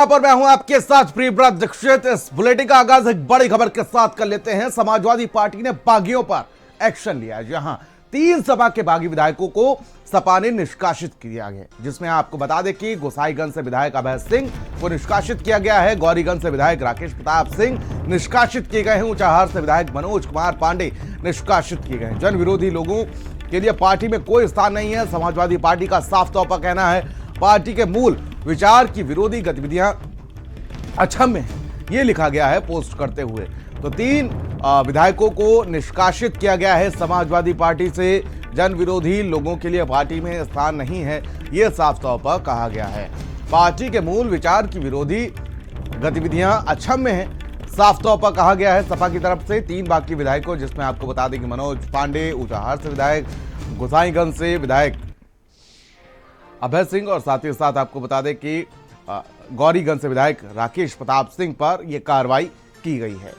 पर मैं हूं आपके साथ प्रियव्रत दीक्षित। इस बुलेटिन का आगाज एक बड़ी खबर के साथ कर लेते हैं। समाजवादी पार्टी ने बागियों पर एक्शन लिया, जहां 3 सपा के बागी विधायकों को सपा ने निष्कासित किया गया, जिसमें आपको बता दें कि गोसाईगंज से विधायक अभय सिंह को निष्कासित किया गया है। गौरीगंज से विधायक राकेश प्रताप सिंह निष्कासित किए गए हैं। ऊंचाहार से विधायक मनोज कुमार पांडे निष्कासित किए गए हैं। जन विरोधी लोगों के लिए पार्टी में कोई स्थान नहीं है। समाजवादी पार्टी का साफ तौर पर कहना है, पार्टी के मूल विचार की विरोधी गतिविधियां अक्षम्य है, ये लिखा गया है पोस्ट करते हुए। तो 3 विधायकों को निष्कासित किया गया है समाजवादी पार्टी से। जन विरोधी लोगों के लिए पार्टी में स्थान नहीं है, ये साफ तौर पर कहा गया है। पार्टी के मूल विचार की विरोधी गतिविधियां अक्षम्य है, साफ तौर पर कहा गया है सपा की तरफ से। 3 बाकी विधायकों, जिसमें आपको बता दें कि मनोज पांडे ऊंचाहार से विधायक, गोसाईगंज से विधायक अभय सिंह और साथ ही साथ आपको बता दें कि गौरीगंज से विधायक राकेश प्रताप सिंह पर यह कार्रवाई की गई है।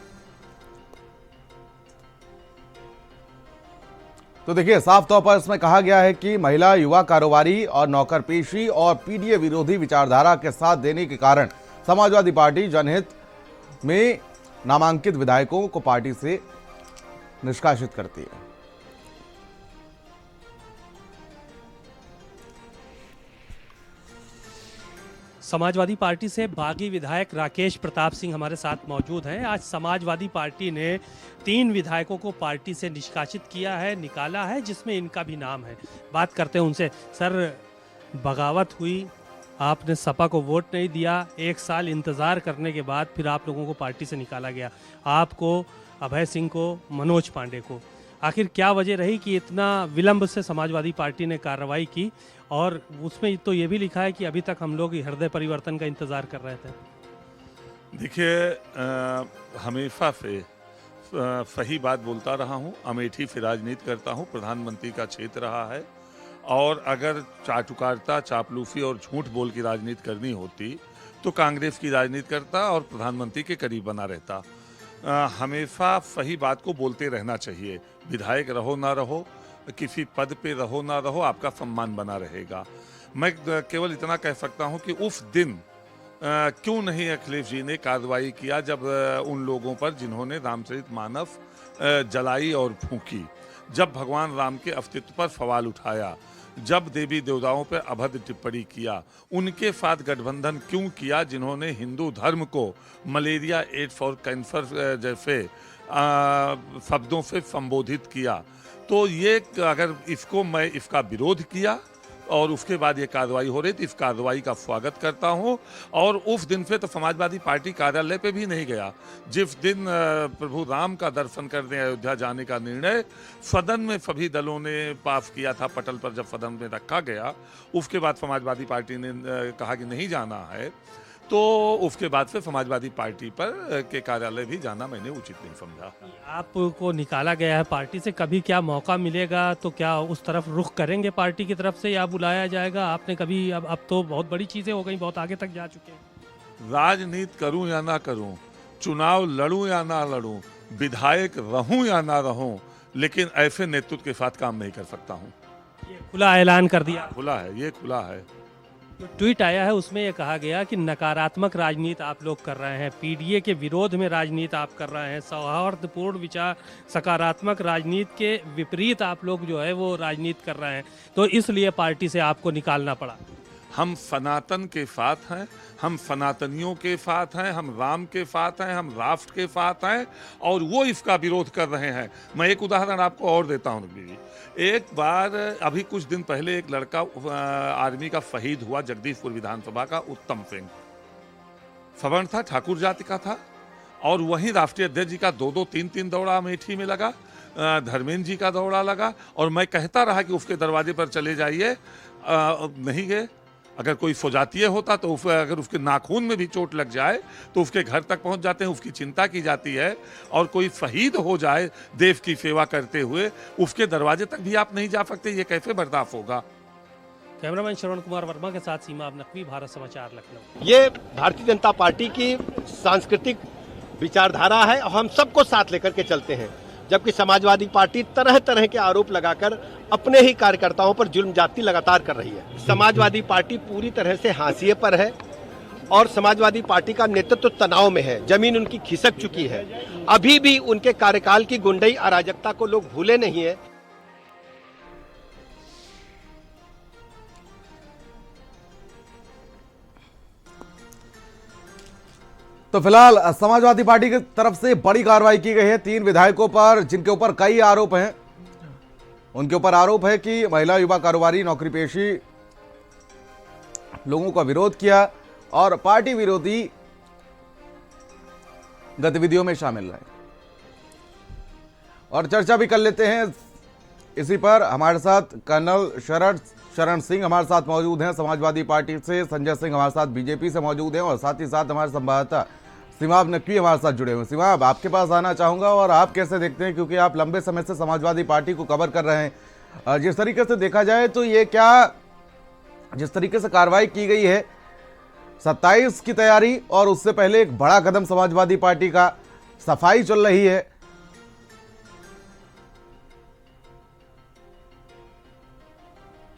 तो देखिए, साफ तौर पर इसमें कहा गया है कि महिला, युवा कारोबारी और नौकरपेशी और पीडीए विरोधी विचारधारा के साथ देने के कारण समाजवादी पार्टी जनहित में नामांकित विधायकों को पार्टी से निष्कासित करती है। समाजवादी पार्टी से बागी विधायक राकेश प्रताप सिंह हमारे साथ मौजूद हैं। आज समाजवादी पार्टी ने 3 विधायकों को पार्टी से निष्कासित किया है, निकाला है, जिसमें इनका भी नाम है। बात करते हैं उनसे। सर, बगावत हुई, आपने सपा को वोट नहीं दिया, 1 साल इंतज़ार करने के बाद फिर आप लोगों को पार्टी से निकाला गया, आपको, अभय सिंह को, मनोज पांडे को। आखिर क्या वजह रही कि इतना विलंब से समाजवादी पार्टी ने कार्रवाई की? और उसमें तो ये भी लिखा है कि अभी तक हम लोग हृदय परिवर्तन का इंतज़ार कर रहे थे। देखिए, हमेशा से सही बात बोलता रहा हूँ, अमेठी से राजनीति करता हूँ, प्रधानमंत्री का क्षेत्र रहा है। और अगर चाटुकारिता, चापलूसी और झूठ बोल की राजनीति करनी होती तो कांग्रेस की राजनीति करता और प्रधानमंत्री के करीब बना रहता। हमेशा सही बात को बोलते रहना चाहिए। विधायक रहो ना रहो, किसी पद पे रहो ना रहो, आपका सम्मान बना रहेगा। मैं केवल इतना कह सकता हूं कि उस दिन क्यों नहीं अखिलेश जी ने कार्रवाई किया, जब उन लोगों पर जिन्होंने रामचरितमानस जलाई और फूंकी, जब भगवान राम के अस्तित्व पर सवाल उठाया, जब देवी देवताओं पर अभद्र टिप्पणी किया, उनके साथ गठबंधन क्यों किया जिन्होंने हिंदू धर्म को मलेरिया, एड्स और कैंसर जैसे शब्दों से संबोधित किया। तो ये अगर मैं इसका विरोध किया और उसके बाद ये कार्रवाई हो रही थी, इस कार्रवाई का स्वागत करता हूं। और उस दिन से तो समाजवादी पार्टी कार्यालय पे भी नहीं गया। जिस दिन प्रभु राम का दर्शन करने अयोध्या जाने का निर्णय सदन में सभी दलों ने पास किया था, पटल पर जब सदन में रखा गया, उसके बाद समाजवादी पार्टी ने कहा कि नहीं जाना है, तो उसके बाद से समाजवादी पार्टी पर के कार्यालय भी जाना मैंने उचित नहीं समझा। आपको निकाला गया है पार्टी से, कभी क्या मौका मिलेगा तो क्या उस तरफ रुख करेंगे पार्टी की तरफ से, या बुलाया जाएगा? आपने कभी, अब तो बहुत बड़ी चीज़ें हो गई, बहुत आगे तक जा चुके हैं। राजनीति करूं या ना करूं, चुनाव लड़ूं या ना लड़ूं, विधायक रहूं या ना रहूं, लेकिन ऐसे नेतृत्व के साथ काम नहीं कर सकता हूं। ये खुला ऐलान कर दिया। खुला है, ये खुला है। तो ट्वीट आया है, उसमें यह कहा गया कि नकारात्मक राजनीति आप लोग कर रहे हैं, पीडीए के विरोध में राजनीति आप कर रहे हैं, सौहार्दपूर्ण विचार, सकारात्मक राजनीति के विपरीत आप लोग जो है वो राजनीति कर रहे हैं, तो इसलिए पार्टी से आपको निकालना पड़ा। हम सनातन के साथ हैं, हम सनातनियों के साथ हैं, हम राम के साथ हैं, हम राष्ट्र के साथ हैं, और वो इसका विरोध कर रहे हैं। मैं एक उदाहरण आपको और देता हूँ। एक बार अभी कुछ दिन पहले एक लड़का आर्मी का शहीद हुआ, जगदीशपुर विधानसभा का, उत्तम सिंह। सवर्ण था, ठाकुर जाति का था, और वहीं राष्ट्रीय अध्यक्ष जी का 2-2, 3-3 दौड़ा अमेठी में लगा, धर्मेंद्र जी का दौड़ा लगा, और मैं कहता रहा कि उसके दरवाजे पर चले जाइए, नहीं गए। अगर कोई स्वजातीय होता तो अगर उसके नाखून में भी चोट लग जाए तो उसके घर तक पहुंच जाते हैं, उसकी चिंता की जाती है। और कोई शहीद हो जाए देश की सेवा करते हुए, उसके दरवाजे तक भी आप नहीं जा सकते, ये कैसे बर्दाश्त होगा? कैमरामैन श्रवण कुमार वर्मा के साथ सीमा नकवी, भारत समाचार, लखनऊ। ये भारतीय जनता पार्टी की सांस्कृतिक विचारधारा है और हम सबको साथ लेकर के चलते हैं। जबकि समाजवादी पार्टी तरह तरह के आरोप लगाकर अपने ही कार्यकर्ताओं पर जुल्म जाती लगातार कर रही है। समाजवादी पार्टी पूरी तरह से हाशिए पर है। और समाजवादी पार्टी का नेतृत्व तनाव में है, जमीन उनकी खिसक चुकी है। अभी भी उनके कार्यकाल की गुंडई अराजकता को लोग भूले नहीं है। तो फिलहाल समाजवादी पार्टी की तरफ से बड़ी कार्रवाई की गई है 3 विधायकों पर, जिनके ऊपर कई आरोप हैं। उनके ऊपर आरोप है कि महिला युवा कारोबारी नौकरी पेशी लोगों का विरोध किया और पार्टी विरोधी गतिविधियों में शामिल रहे। और चर्चा भी कर लेते हैं इसी पर। हमारे साथ कर्नल शरण सिंह हमारे साथ मौजूद हैं समाजवादी पार्टी से, संजय सिंह हमारे साथ बीजेपी से मौजूद हैं और साथ ही साथ हमारे संवाददाता सिमाब नकवी हमारे साथ जुड़े हुए हैं। सिमाब, आपके पास आना चाहूंगा और आप कैसे देखते हैं, क्योंकि आप लंबे समय से समाजवादी पार्टी को कवर कर रहे हैं। जिस तरीके से देखा जाए तो ये क्या, जिस तरीके से कार्रवाई की गई है 27 की तैयारी और उससे पहले एक बड़ा कदम समाजवादी पार्टी का, सफाई चल रही है।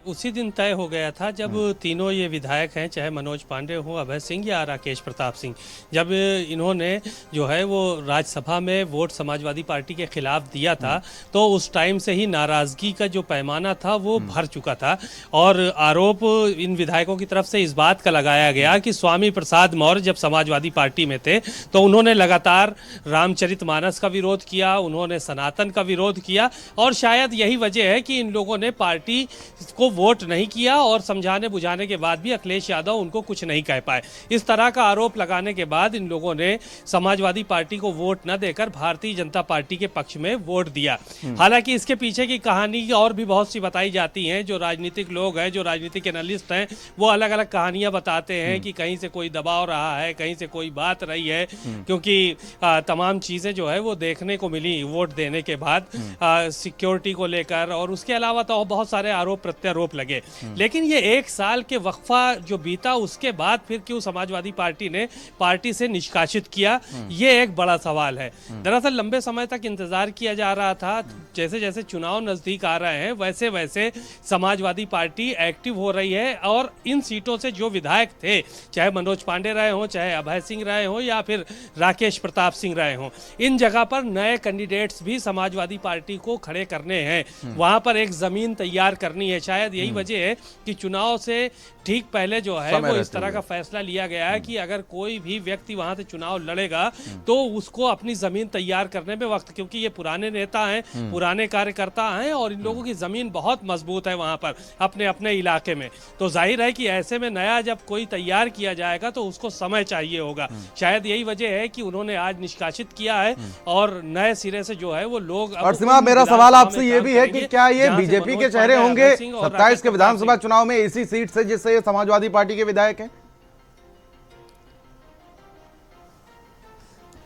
उसी दिन तय हो गया था जब तीनों ये विधायक हैं, चाहे मनोज पांडे हो, अभय सिंह या राकेश प्रताप सिंह, जब इन्होंने जो है वो राज्यसभा में वोट समाजवादी पार्टी के खिलाफ दिया था तो उस टाइम से ही नाराजगी का जो पैमाना था वो भर चुका था। और आरोप इन विधायकों की तरफ से इस बात का लगाया गया कि स्वामी प्रसाद मौर्य जब समाजवादी पार्टी में थे तो उन्होंने लगातार रामचरितमानस का विरोध किया, उन्होंने सनातन का विरोध किया और शायद यही वजह है कि इन लोगों ने पार्टी को वोट नहीं किया और समझाने बुझाने के बाद भी अखिलेश यादव उनको कुछ नहीं कह पाए। इस तरह का आरोप लगाने के बाद इन लोगों ने समाजवादी पार्टी को वोट न देकर भारतीय जनता पार्टी के पक्ष में वोट दिया। हालांकि इसके पीछे की कहानी और भी बहुत सी बताई जाती हैं। जो राजनीतिक लोग हैं, जो राजनीतिक एनालिस्ट हैं, वो अलग अलग कहानियां बताते हैं कि कहीं से कोई दबाव रहा है, कहीं से कोई बात रही है, क्योंकि तमाम चीजें जो है वो देखने को मिली वोट देने के बाद, सिक्योरिटी को लेकर और उसके अलावा तो बहुत सारे आरोप प्रत्यारोप लगे। लेकिन ये 1 साल के वक्फा जो बीता उसके बाद फिर क्यों समाजवादी पार्टी ने पार्टी से निष्कासित किया, ये एक बड़ा सवाल है। दरअसल लंबे समय तक इंतजार किया जा रहा था, जैसे जैसे चुनाव नजदीक आ रहे हैं वैसे वैसे समाजवादी पार्टी एक्टिव हो रही है और इन सीटों से जो विधायक थे, चाहे मनोज पांडे रहे हों, चाहे अभय सिंह रहे हों या फिर राकेश प्रताप सिंह रहे हों, इन जगह पर नए कैंडिडेट्स भी समाजवादी पार्टी को खड़े करने हैं। वहां पर एक जमीन तैयार करनी है। शायद यही वजह है कि चुनाव से ठीक पहले जो है वो इस तरह का फैसला लिया गया है कि अगर कोई भी व्यक्ति वहां से चुनाव लड़ेगा तो उसको अपनी जमीन तैयार करने में वक्त, क्योंकि ये पुराने नेता हैं, पुराने कार्यकर्ता हैं और इन लोगों की जमीन बहुत मजबूत है वहां पर अपने अपने इलाके में। तो जाहिर है कि ऐसे में नया जब कोई तैयार किया जाएगा तो उसको समय चाहिए होगा। शायद यही वजह है कि उन्होंने आज निष्कासित किया है और नए सिरे से जो है वो लोग। और सीमा, मेरा सवाल आपसे ये भी है कि क्या ये बीजेपी के चेहरे होंगे 27 के विधानसभा चुनाव में इसी सीट से जिससे समाजवादी पार्टी के विधायक हैं?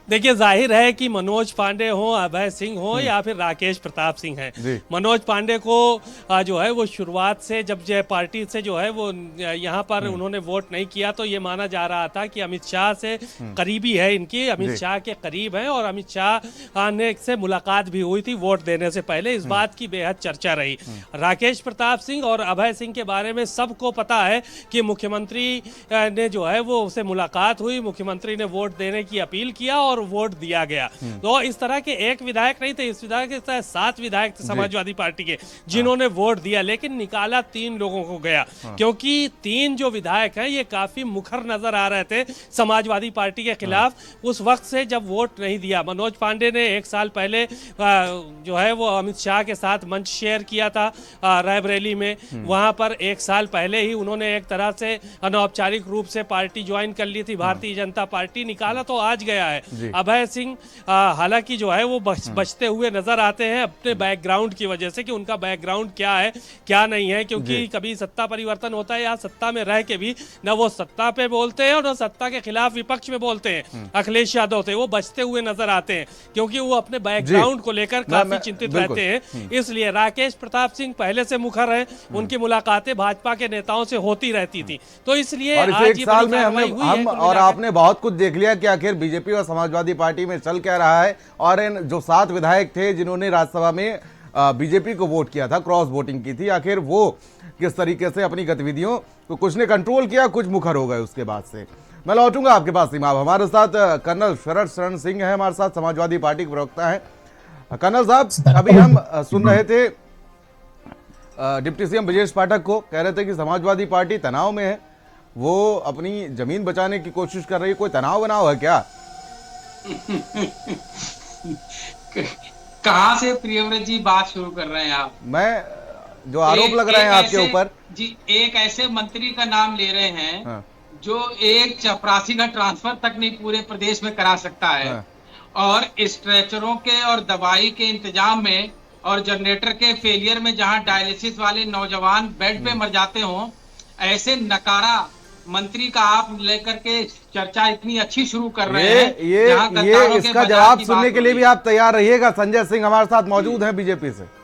देखिए, जाहिर है कि मनोज पांडे हो, अभय सिंह हो या फिर राकेश प्रताप सिंह हैं। मनोज पांडे को जो है वो शुरुआत से जब पार्टी से जो है वो यहाँ पर उन्होंने वोट नहीं किया तो ये माना जा रहा था कि अमित शाह से करीबी है इनकी, अमित शाह के करीब है और अमित शाह ने से मुलाकात भी हुई थी वोट देने से पहले। इस बात की बेहद चर्चा रही। राकेश प्रताप सिंह और अभय सिंह के बारे में सबको पता है कि मुख्यमंत्री ने जो है वो उससे मुलाकात हुई, मुख्यमंत्री ने वोट देने की अपील किया और वोट दिया गया। तो इस तरह के एक विधायक नहीं थे, इस विधायक के 7 विधायक थे समाजवादी पार्टी के जिन्होंने वोट दिया, लेकिन निकाला 3 लोगों को गया। क्योंकि 3 जो विधायक हैं ये काफी मुखर नजर आ रहे थे समाजवादी पार्टी के खिलाफ उस वक्त से जब वोट नहीं दिया। मनोज पांडे ने 1 साल पहले जो है वो अमित शाह के साथ मंच शेयर किया था रायबरेली में। वहां पर 1 साल पहले ही उन्होंने एक तरह से अनौपचारिक रूप से पार्टी ज्वाइन कर ली थी, भारतीय जनता पार्टी। निकाला तो आज गया है। अभय सिंह हालांकि जो है वो बचते हुए नजर आते हैं अपने बैकग्राउंड की वजह से कि उनका बैकग्राउंड क्या है क्या नहीं है, क्योंकि कभी सत्ता परिवर्तन होता है या सत्ता में रह के भी न वो सत्ता पे बोलते हैं और न सत्ता के खिलाफ विपक्ष में बोलते हैं अखिलेश यादव थे। वो बचते हुए नजर आते हैं क्योंकि वो अपने बैकग्राउंड को लेकर काफी चिंतित रहते हैं। इसलिए राकेश प्रताप सिंह पहले से मुखर है, उनकी मुलाकातें भाजपा के नेताओं से होती रहती थी। तो इसलिए आज एक साल में हम और आपने बहुत कुछ देख लिया कि आखिर बीजेपी और समाजवादी पार्टी में चल क्या रहा है। और इन जो 7 विधायक थे जिन्होंने राज्यसभा में बीजेपी को वोट किया था, क्रॉस वोटिंग की थी, आखिर वो किस तरीके से अपनी गतिविधियों को कुछ ने कंट्रोल किया, कुछ मुखर हो गए उसके बाद से। मैं लौटूंगा आपके पास सीमा। हमारे साथ कर्नल शरद शरण सिंह है, हमारे साथ समाजवादी पार्टी के प्रवक्ता हैं। कर्नल साहब, अभी हम सुन रहे थे डिप्टी सीएम ब्रजेश पाठक को, कह रहे थे कि समाजवादी पार्टी तनाव में है, वो अपनी जमीन बचाने की कोशिश कर रही है। कोई तनाव बनाव है क्या? कहाँ से प्रियव्रत जी बात शुरू कर रहे हैं आप? मैं जो आरोप लग रहे हैं आपके ऊपर जी, एक ऐसे मंत्री का नाम ले रहे हैं हाँ। जो एक चपरासी का ट्रांसफर तक नहीं पूरे प्रदेश में करा सकता है हाँ। और स्ट्रेचरों के और दवाई के इंतजाम में और जनरेटर के फेलियर में जहां डायलिसिस वाले नौजवान बेड पे मर जाते हों, ऐसे नकारा मंत्री का आप लेकर के चर्चा इतनी अच्छी शुरू कर रहे हैं। ये इसका जवाब सुनने के लिए भी आप तैयार रहिएगा। संजय सिंह हमारे साथ मौजूद हैं बीजेपी से।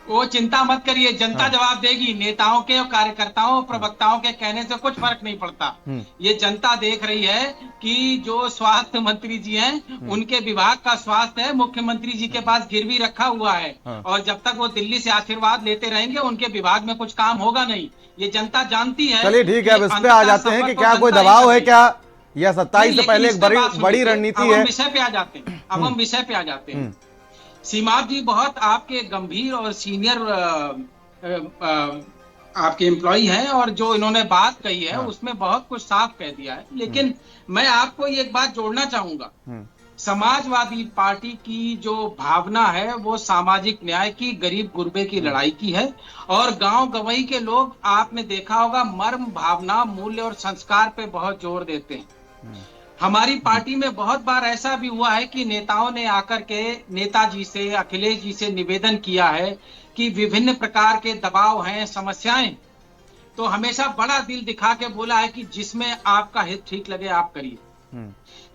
वो चिंता मत करिए, जनता जवाब देगी। नेताओं के और कार्यकर्ताओं प्रवक्ताओं के कहने से कुछ फर्क नहीं पड़ता। ये जनता देख रही है कि जो स्वास्थ्य मंत्री जी हैं उनके विभाग का स्वास्थ्य है मुख्यमंत्री जी के पास गिरवी रखा हुआ है और जब तक वो दिल्ली से आशीर्वाद लेते रहेंगे उनके विभाग में कुछ काम होगा नहीं। ये जनता जानती है। चलिए ठीक है, अब इस पे आ जाते हैं कि क्या कोई दबाव है क्या, या 27 से पहले एक बड़ी रणनीति है? विषय पे आ जाते हैं। अब हम विषय पे आ जाते हैं। सीमा जी बहुत आपके गंभीर और सीनियर आपके एम्प्लॉय हैं और जो इन्होंने बात कही है उसमें बहुत कुछ साफ कह दिया है। लेकिन मैं आपको एक बात जोड़ना चाहूंगा। समाजवादी पार्टी की जो भावना है वो सामाजिक न्याय की, गरीब गुरबे की लड़ाई की है और गांव गंवई के लोग आपने देखा होगा मर्म, भावना, मूल्य और संस्कार पे बहुत जोर देते हैं। हमारी पार्टी में बहुत बार ऐसा भी हुआ है कि नेताओं ने आकर के नेताजी से, अखिलेश जी से निवेदन किया है कि विभिन्न प्रकार के दबाव हैं, समस्याएं, तो हमेशा बड़ा दिल दिखा के बोला है कि जिसमें आपका हित ठीक लगे आप करिए।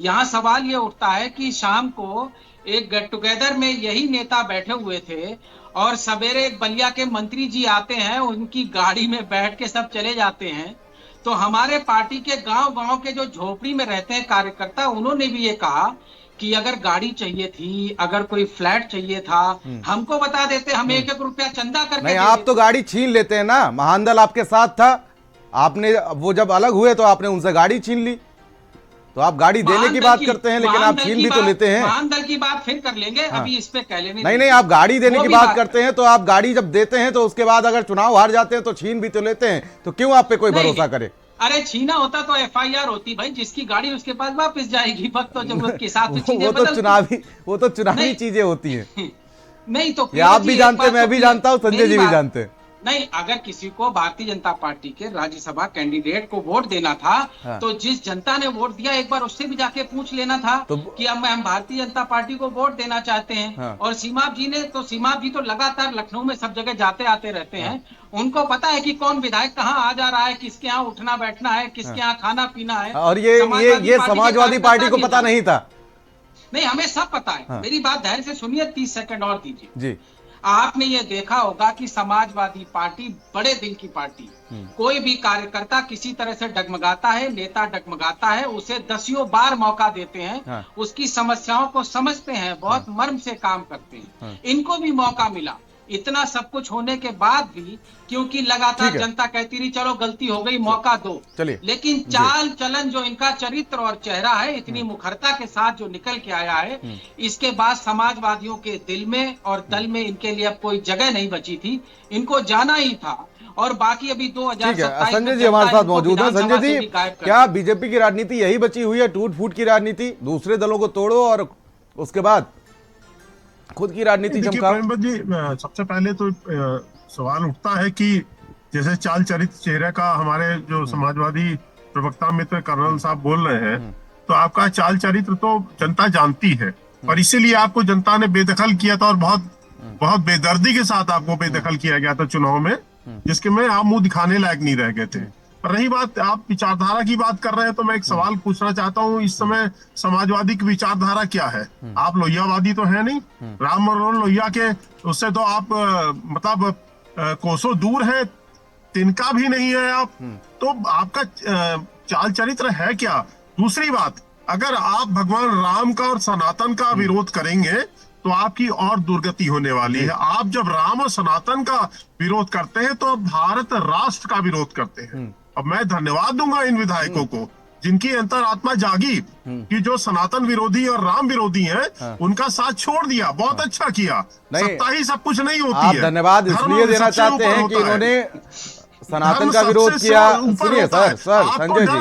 यहाँ सवाल ये उठता है कि शाम को एक गेट टुगेदर में यही नेता बैठे हुए थे और सवेरे एक बलिया के मंत्री जी आते हैं, उनकी गाड़ी में बैठ के सब चले जाते हैं। तो हमारे पार्टी के गांव के जो झोपड़ी में रहते हैं कार्यकर्ता, उन्होंने भी ये कहा कि अगर गाड़ी चाहिए थी, अगर कोई फ्लैट चाहिए था, हमको बता देते, हम 1-1 रुपया चंदा करके नहीं, आप तो गाड़ी छीन लेते हैं ना। महानदल आपके साथ था, आपने वो जब अलग हुए तो आपने उनसे गाड़ी छीन ली। तो आप गाड़ी देने की बात करते हैं लेकिन आप छीन भी तो लेते हैं। महानदल की बात फिर कर लेंगे, अभी इस पे कह लेने नहीं, आप गाड़ी देने की बात करते हैं तो आप गाड़ी जब देते हैं तो उसके बाद अगर चुनाव हार जाते हैं तो छीन भी तो लेते हैं। तो क्यों आप पे कोई भरोसा करे? अरे छीना होता तो FIR होती भाई, जिसकी गाड़ी उसके पास वापस जाएगी वक्त तो जरूरत के हिसाब से। वो तो चुनावी चीजें होती हैं। नहीं तो आप भी जानते, मैं भी जानता हूँ, संजय जी भी जानते हैं। नहीं, अगर किसी को भारतीय जनता पार्टी के राज्यसभा कैंडिडेट को वोट देना था तो जिस जनता ने वोट दिया एक बार उससे भी जाके पूछ लेना था कि अब हम भारतीय जनता पार्टी को वोट देना चाहते हैं। और सीमा जी तो लगातार लखनऊ में सब जगह जाते आते रहते हैं। उनको पता है कि कौन विधायक कहाँ आ जा रहा है, किसके यहाँ उठना बैठना है, किसके यहाँ खाना पीना है। और ये समाजवादी पार्टी को पता नहीं था? नहीं, हमें सब पता है। मेरी बात ध्यान से सुनिए, 30 सेकंड और दीजिए जी। आपने ये देखा होगा कि समाजवादी पार्टी बड़े दिल की पार्टी, कोई भी कार्यकर्ता किसी तरह से डगमगाता है, नेता डगमगाता है, उसे 10 बार मौका देते हैं, उसकी समस्याओं को समझते हैं, बहुत मर्म से काम करते हैं। इनको भी मौका मिला। इतना सब कुछ होने के बाद भी क्योंकि लगातार जनता कहती रही चलो गलती हो गई, मौका दो, लेकिन चाल चलन जो इनका चरित्र और चेहरा है, इतनी मुखरता के साथ जो निकल के आया है, इसके बाद समाजवादियों के दिल में और दल में इनके लिए अब कोई जगह नहीं बची थी। इनको जाना ही था। और बाकी अभी 2027 संजय जी हमारे साथ मौजूद है। संजय जी, क्या बीजेपी की राजनीति यही बची हुई है, टूट फूट की राजनीति, दूसरे दलों को तोड़ो और उसके बाद खुद की राजनीति चमकाओ? जी, सबसे पहले तो सवाल उठता है कि जैसे चाल चरित्र चेहरे का हमारे जो समाजवादी प्रवक्ता मित्र कर्नल साहब बोल रहे हैं, तो आपका चाल चरित्र तो जनता जानती है और इसीलिए आपको जनता ने बेदखल किया था और बहुत बेदर्दी के साथ आपको बेदखल किया गया था चुनाव में, जिसके में आप मुंह दिखाने लायक नहीं रह गए थे। पर रही बात, आप विचारधारा की बात कर रहे हैं तो मैं एक सवाल पूछना चाहता हूँ, इस समय समाजवादी की विचारधारा क्या है? आप लोहियावादी तो है नहीं, राम मनोहर लोहिया के उससे तो आप मतलब कोसों दूर है, तिनका भी नहीं है आप, तो आपका चाल चरित्र है क्या? दूसरी बात, अगर आप भगवान राम का और सनातन का विरोध करेंगे तो आपकी और दुर्गति होने वाली है। आप जब राम और सनातन का विरोध करते हैं तो भारत राष्ट्र का विरोध करते हैं। अब मैं धन्यवाद दूंगा इन विधायकों को जिनकी अंतरात्मा जागी कि जो सनातन विरोधी और राम विरोधी हैं, उनका साथ छोड़ दिया, बहुत अच्छा किया। नहीं, सत्ता ही सब कुछ नहीं होती आप है। धन्यवाद इसलिए देना चाहते हैं कि इन्होंने सनातन का विरोध किया। सुनिए सर, संजय जी,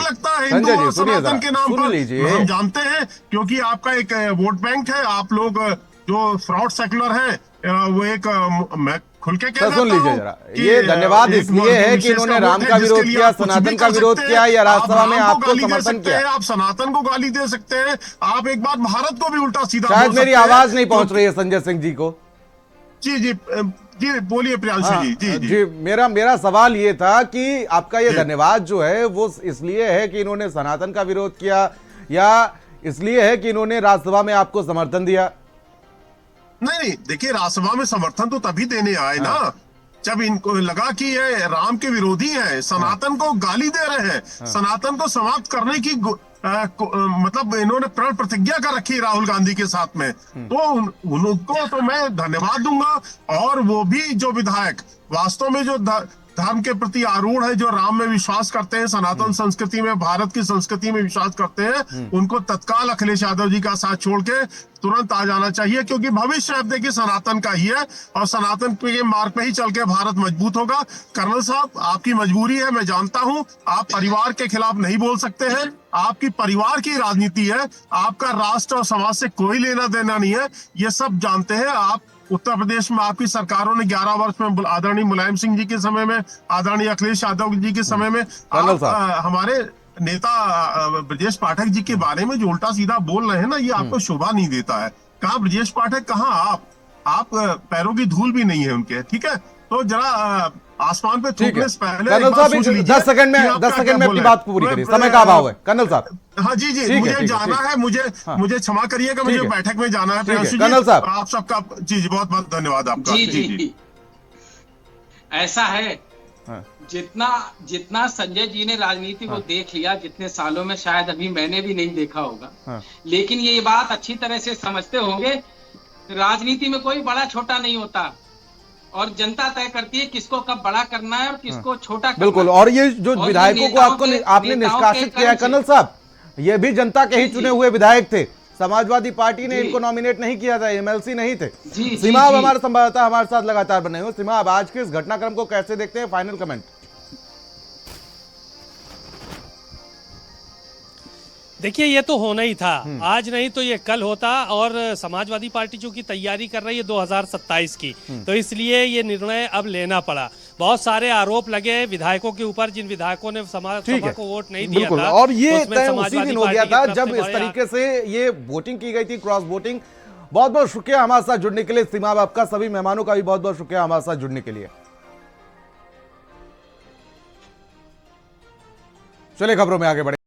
संजय जी सुनिए जरा, सुन लीजिए। हम जानते हैं क्योंकि आपका एक वोट बैंक है, आप लोग जो फ्रॉड सेकुलर हैं, वो एक मैं खुल के कह सुन लीजिए जरा, ये धन्यवाद इसलिए है कि इन्होंने राम का विरोध किया, सनातन का विरोध किया, या राज्यसभा में आपको समर्थन किया। आप सनातन को गाली दे सकते हैं, आप एक बार भारत को भी उल्टा सीधा शायद मेरी आवाज नहीं पहुंच रही है संजय सिंह जी को। जी जी जी बोलिए प्रियांशु जी। जी जी मेरा सवाल ये था कि आपका ये धन्यवाद जो है वो इसलिए है कि इन्होंने सनातन का विरोध किया, या इसलिए है कि इन्होंने राज्यसभा में आपको समर्थन दिया? नहीं, देखिए राज्यसभा में समर्थन तो तभी देने आए ना जब इनको लगा कि ये राम के विरोधी हैं, सनातन को गाली दे रहे हैं, सनातन को समाप्त करने की मतलब इन्होंने प्रण प्रतिज्ञा कर रखी है राहुल गांधी के साथ में, तो उनको तो मैं धन्यवाद दूंगा। और वो भी जो विधायक वास्तव में जो धर्म के प्रति आरूढ़ है, जो राम में विश्वास करते हैं, सनातन संस्कृति में, भारत की संस्कृति में विश्वास करते हैं, उनको तत्काल अखिलेश यादव जी का साथ छोड़ के तुरंत आ जाना चाहिए, क्योंकि भविष्य अब देखिए सनातन का ही है और सनातन के मार्ग पे ही चल के भारत मजबूत होगा। कर्नल साहब, आपकी मजबूरी है, मैं जानता हूं, आप परिवार के खिलाफ नहीं बोल सकते हैं, आपकी परिवार की राजनीति है, आपका राष्ट्र और समाज से कोई लेना देना नहीं है, ये सब जानते हैं। आप उत्तर प्रदेश में आपकी सरकारों ने 11 वर्ष में आदरणीय मुलायम सिंह जी के समय में, आदरणीय अखिलेश यादव जी के समय में, आप हमारे नेता ब्रजेश पाठक जी के बारे में जो उल्टा सीधा बोल रहे हैं ना, ये आपको शोभा नहीं देता है। कहाँ ब्रजेश पाठक, कहाँ आप पैरों की धूल भी नहीं है उनके, ठीक है? तो जरा आसमान पे थूकने से पहले कर्नल साहब 10 सेकंड में अपनी बात पूरी करिए, समय का अभाव है। कर्नल साहब हाँ जी मुझे जाना है, मुझे क्षमा करिएगा, मुझे बैठक में जाना है। कर्नल साहब आप सबका जी बहुत बहुत धन्यवाद आपका। जी ऐसा है, जितना संजय जी ने राजनीति को देख लिया, जितने सालों में शायद अभी मैंने भी नहीं देखा होगा, लेकिन ये बात अच्छी तरह से समझते होंगे, राजनीति में कोई बड़ा छोटा नहीं होता और जनता तय करती है किसको कब बड़ा करना है और किसको छोटा करना। बिल्कुल, और ये जो विधायकों को आपने निष्कासित किया है कर्नल साहब, ये भी जनता के ही चुने हुए विधायक थे। समाजवादी पार्टी ने इनको नॉमिनेट नहीं किया था, एमएलसी नहीं थे। सीमा अब हमारे संवाददाता हमारे साथ लगातार बने हुए। सीमा, अब आज के इस घटनाक्रम को कैसे देखते हैं? Final comment. देखिए, ये तो होना ही था, आज नहीं तो ये कल होता, और समाजवादी पार्टी चूंकि तैयारी कर रही है 2027 की, तो इसलिए ये निर्णय अब लेना पड़ा। बहुत सारे आरोप लगे विधायकों के ऊपर, जिन विधायकों ने समाजसभा को वोट नहीं दिया था, और ये तय उसी दिन हो गया था जब इस तरीके से ये वोटिंग की गई थी, क्रॉस वोटिंग। बहुत बहुत शुक्रिया हमारे साथ जुड़ने के लिए सीमा, आपका सभी मेहमानों का भी बहुत बहुत शुक्रिया हमारे साथ जुड़ने के लिए। चलिए खबरों में आगे बढ़े।